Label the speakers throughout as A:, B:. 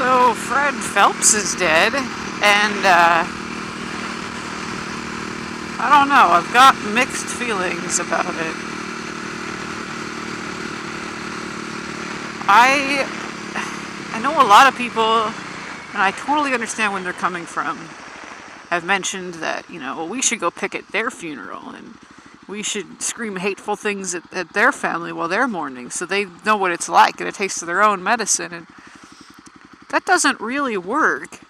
A: So Fred Phelps is dead, and I don't know, I've got mixed feelings about it. I know a lot of people, and I totally understand where they're coming from, have mentioned that, well, we should go picket their funeral, and we should scream hateful things at their family while they're mourning, so they know what it's like, and a taste of their own medicine, and that doesn't really work.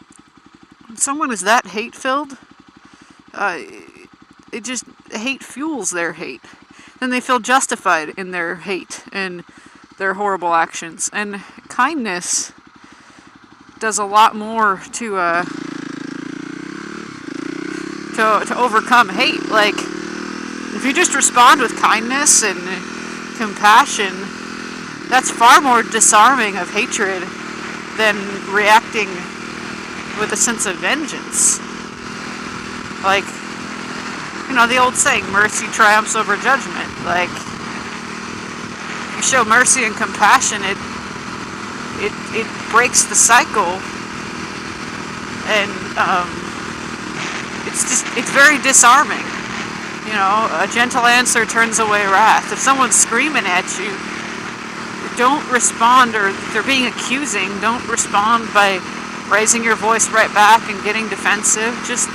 A: When someone is that hate-filled, hate fuels their hate. Then they feel justified in their hate and their horrible actions. And kindness does a lot more to overcome hate. Like, if you just respond with kindness and compassion, that's far more disarming of hatred than reacting with a sense of vengeance. Like, the old saying, mercy triumphs over judgment. Like, you show mercy and compassion, it breaks the cycle, and it's very disarming. A gentle answer turns away wrath. If someone's screaming at you, don't respond, or if they're being accusing, don't respond by raising your voice right back and getting defensive. Just,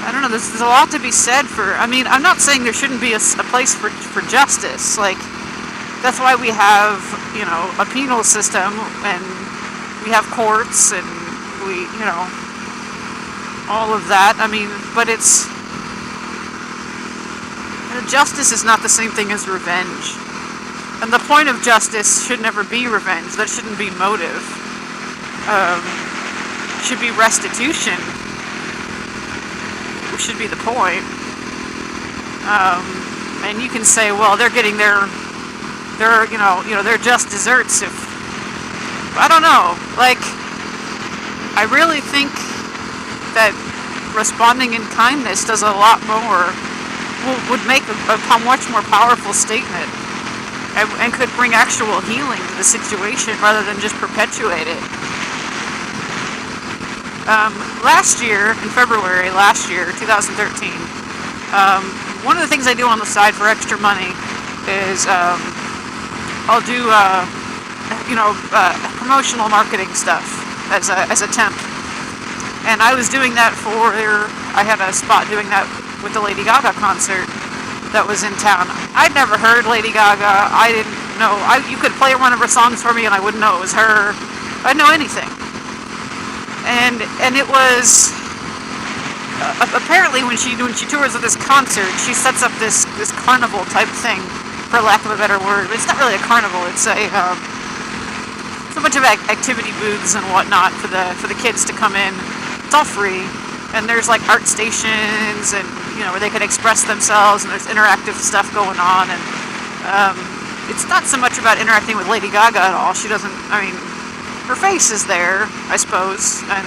A: I don't know, there's a lot to be said for, I'm not saying there shouldn't be a place for justice. Like, that's why we have, a penal system, and we have courts, and we, all of that. But justice is not the same thing as revenge. And the point of justice should never be revenge. That shouldn't be motive. Should be restitution. Which should be the point. And you can say, well, they're getting their just desserts. If I don't know, like, I really think that responding in kindness does a lot more. Would make a much more powerful statement. And could bring actual healing to the situation rather than just perpetuate it. Last year, in February, 2013, one of the things I do on the side for extra money is I'll do promotional marketing stuff as a temp. And I was doing that I had a spot doing that with the Lady Gaga concert that was in town. I'd never heard Lady Gaga. I didn't know. You could play one of her songs for me and I wouldn't know it was her. I didn't know anything. And it was apparently when she tours with this concert, she sets up this carnival type thing, for lack of a better word. But it's not really a carnival. It's a bunch of activity booths and whatnot for the kids to come in. It's all free. And there's like art stations and where they can express themselves, and there's interactive stuff going on, and it's not so much about interacting with Lady Gaga at all. She doesn't, her face is there, I suppose, and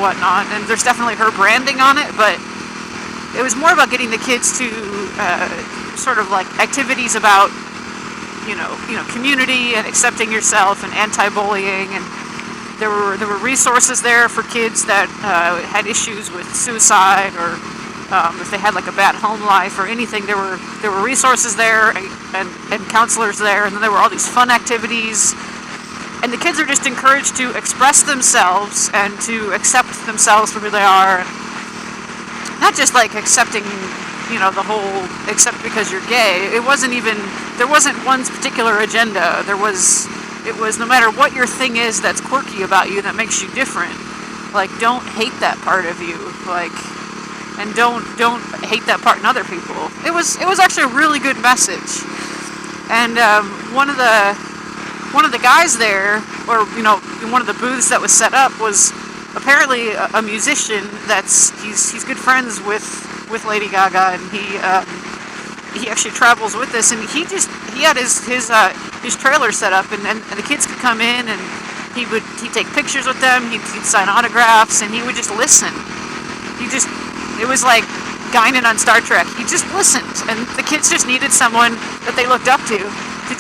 A: whatnot, and there's definitely her branding on it, but it was more about getting the kids to sort of like activities about community and accepting yourself and anti-bullying, and there were resources there for kids that had issues with suicide, or if they had like a bad home life or anything. There were resources there and counselors there, and then there were all these fun activities, and the kids are just encouraged to express themselves and to accept themselves for who they are, and not just like accepting the whole accept because you're gay. There wasn't one particular agenda. It was no matter what your thing is that's quirky about you that makes you different, like, don't hate that part of you, like, and don't hate that part in other people. It was actually a really good message. And one of the guys there, or one of the booths that was set up, was apparently a musician he's good friends with Lady Gaga, and he actually travels with us, and he had his trailer set up, and the kids could come in, and he'd take pictures with them, he'd sign autographs, and he would just listen. It was like Guinan on Star Trek. He just listened, and the kids just needed someone that they looked up to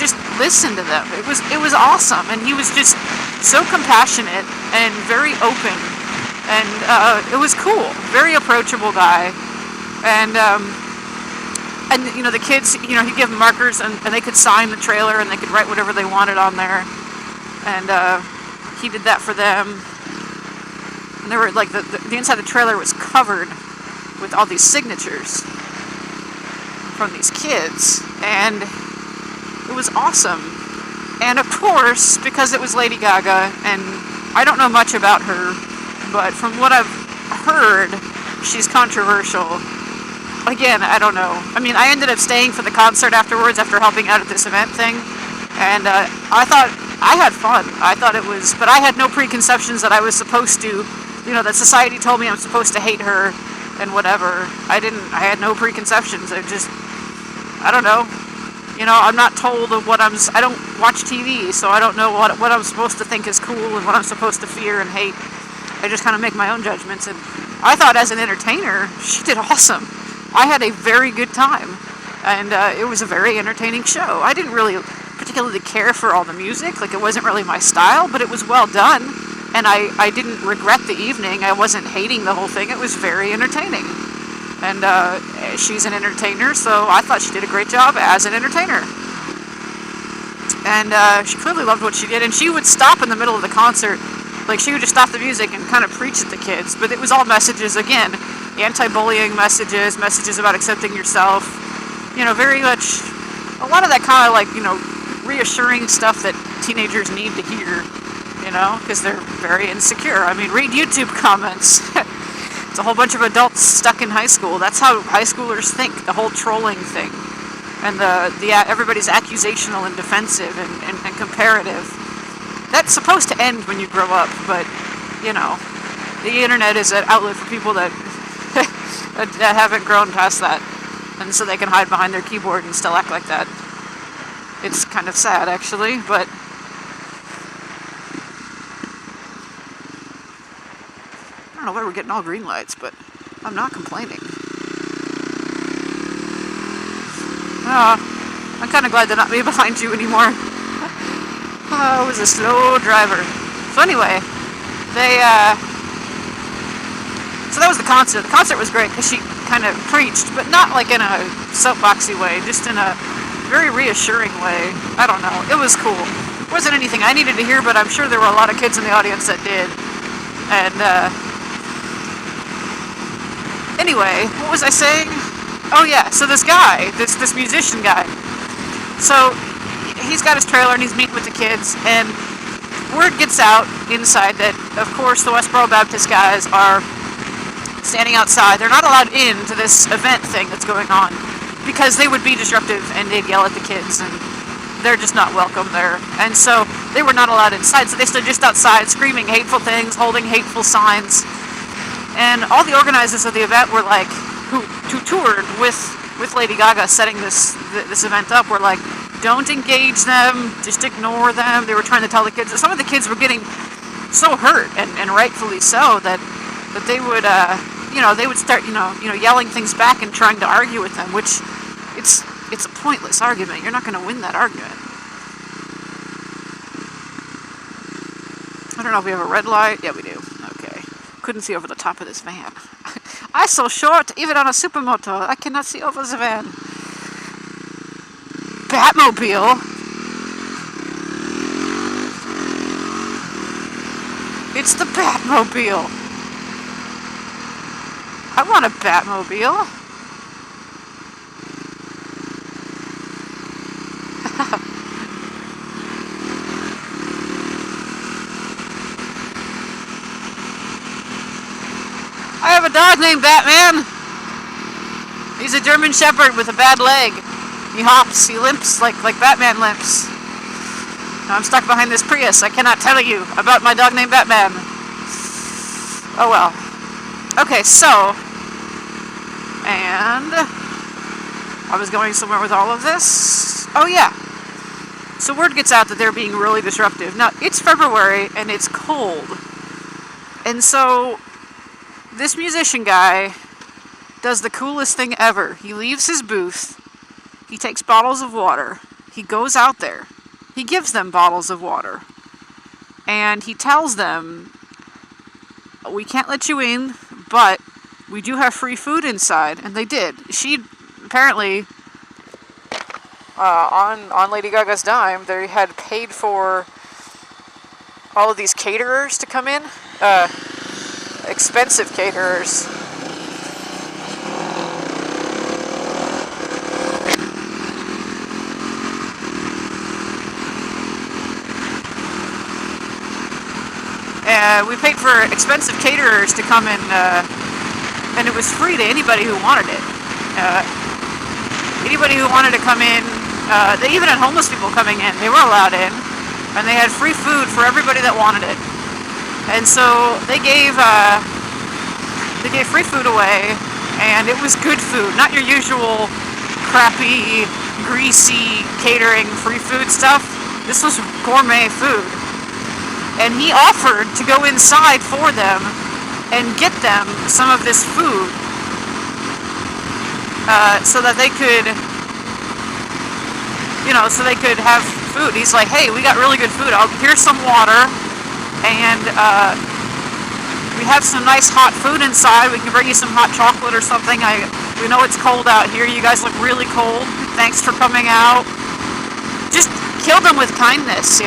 A: just listen to them. It was awesome, and he was just so compassionate and very open, and it was cool. Very approachable guy, and the kids, he'd give them markers, and they could sign the trailer, and they could write whatever they wanted on there, and he did that for them. And they were like the inside of the trailer was covered with all these signatures from these kids, and it was awesome. And of course, because it was Lady Gaga, and I don't know much about her, but from what I've heard, she's controversial. Again, I don't know. I mean, I ended up staying for the concert afterwards after helping out at this event thing, and I thought I had fun. I thought it was, but I had no preconceptions that I was supposed to, that society told me I'm supposed to hate her and whatever. I had no preconceptions. I don't know. I'm not told of what I don't watch TV, so I don't know what I'm supposed to think is cool and what I'm supposed to fear and hate. I just kind of make my own judgments, and I thought as an entertainer, she did awesome. I had a very good time, and it was a very entertaining show. I didn't really particularly care for all the music, like it wasn't really my style, but it was well done, and I didn't regret the evening. I wasn't hating the whole thing. It was very entertaining. And she's an entertainer, so I thought she did a great job as an entertainer. And she clearly loved what she did, and she would stop in the middle of the concert. Like, she would just stop the music and kind of preach at the kids. But it was all messages, again, anti-bullying messages about accepting yourself. Very much, a lot of that kind of, reassuring stuff that teenagers need to hear, because they're very insecure. I mean, read YouTube comments. It's a whole bunch of adults stuck in high school. That's how high schoolers think, the whole trolling thing. And everybody's accusational and defensive and comparative. That's supposed to end when you grow up, but, the internet is an outlet for people that, that haven't grown past that. And so they can hide behind their keyboard and still act like that. It's kind of sad, actually, but... I don't know why we're getting all green lights, but I'm not complaining. I'm kind of glad to not be behind you anymore. I was a slow driver. So anyway, so that was the concert. The concert was great because she kind of preached, but not like in a soapboxy way, just in a very reassuring way. I don't know. It was cool. It wasn't anything I needed to hear, but I'm sure there were a lot of kids in the audience that did. And, anyway, what was I saying? Oh yeah, so this guy, this musician guy, so he's got his trailer and he's meeting with the kids, and word gets out inside that, of course, the Westboro Baptist guys are standing outside. They're not allowed into this event thing that's going on because they would be disruptive and they'd yell at the kids, and they're just not welcome there. And so they were not allowed inside, so they stood just outside screaming hateful things, holding hateful signs. And all the organizers of the event were like, who toured with Lady Gaga setting this event up, were like, don't engage them, just ignore them. They were trying to tell the kids. Some of the kids were getting so hurt, and rightfully so, that they would, they would start, yelling things back and trying to argue with them, which it's a pointless argument. You're not going to win that argument. I don't know if we have a red light. Yeah, we do. Okay. Couldn't see over the top of this van. I'm so short, even on a supermoto. I cannot see over the van. Batmobile? It's the Batmobile. I want a Batmobile. I have a dog named Batman. He's a German Shepherd with a bad leg. He hops, he limps like Batman limps. I'm stuck behind this Prius. I cannot tell you about my dog named Batman. Oh well. Okay, so, and I was going somewhere with all of this. Oh yeah. So word gets out that they're being really disruptive. Now, it's February and it's cold. And so this musician guy does the coolest thing ever. He leaves his booth. He takes bottles of water. He goes out there. He gives them bottles of water. and he tells them, we can't let you in, but we do have free food inside. And they did. She apparently, on Lady Gaga's dime, they had paid for all of these caterers to come in. Expensive caterers. We paid for expensive caterers to come in, and it was free to anybody who wanted it. Anybody who wanted to come in, they even had homeless people coming in. They were allowed in, and they had free food for everybody that wanted it. And so they gave free food away, and it was good food, not your usual crappy, greasy catering free food stuff. This was gourmet food. And he offered to go inside for them and get them some of this food, so that they could, so they could have food. He's like, hey, we got really good food. Here's some water, and we have some nice hot food inside. We can bring you some hot chocolate or something. We know it's cold out here. You guys look really cold. Thanks for coming out. Just killed them with kindness,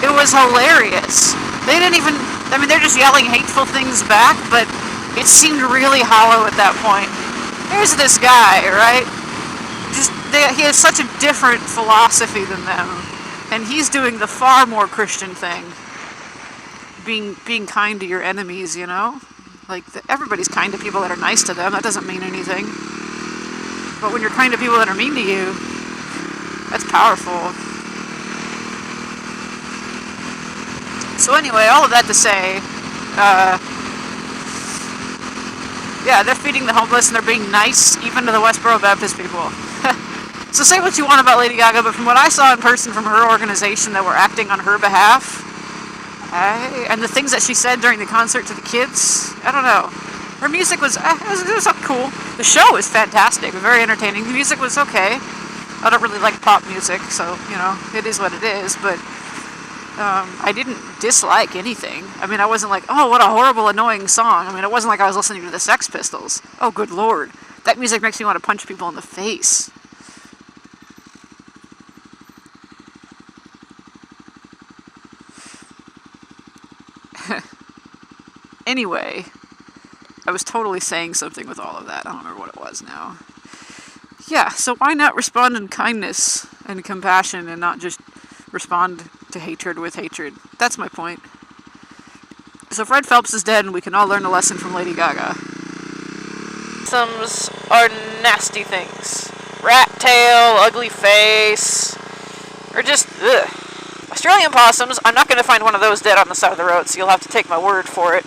A: It was hilarious. They didn't even, they're just yelling hateful things back, but it seemed really hollow at that point. Here's this guy, right? He has such a different philosophy than them, and he's doing the far more Christian thing. Being kind to your enemies, everybody's kind to people that are nice to them. That doesn't mean anything. But when you're kind to people that are mean to you, that's powerful. So anyway, all of that to say, they're feeding the homeless and they're being nice even to the Westboro Baptist people. So say what you want about Lady Gaga, but from what I saw in person from her organization that were acting on her behalf, and the things that she said during the concert to the kids, I don't know. Her music was cool. The show was fantastic, very entertaining. The music was okay. I don't really like pop music, so, it is what it is, but I didn't dislike anything. I wasn't like, oh, what a horrible, annoying song. It wasn't like I was listening to the Sex Pistols. Oh, good Lord. That music makes me want to punch people in the face. Anyway, I was totally saying something with all of that. I don't remember what it was now. Yeah, so why not respond in kindness and compassion and not just respond to hatred with hatred? That's my point. So Fred Phelps is dead and we can all learn a lesson from Lady Gaga. Some are nasty things. Rat tail, ugly face, or just, ugh. Australian possums, I'm not going to find one of those dead on the side of the road, so you'll have to take my word for it.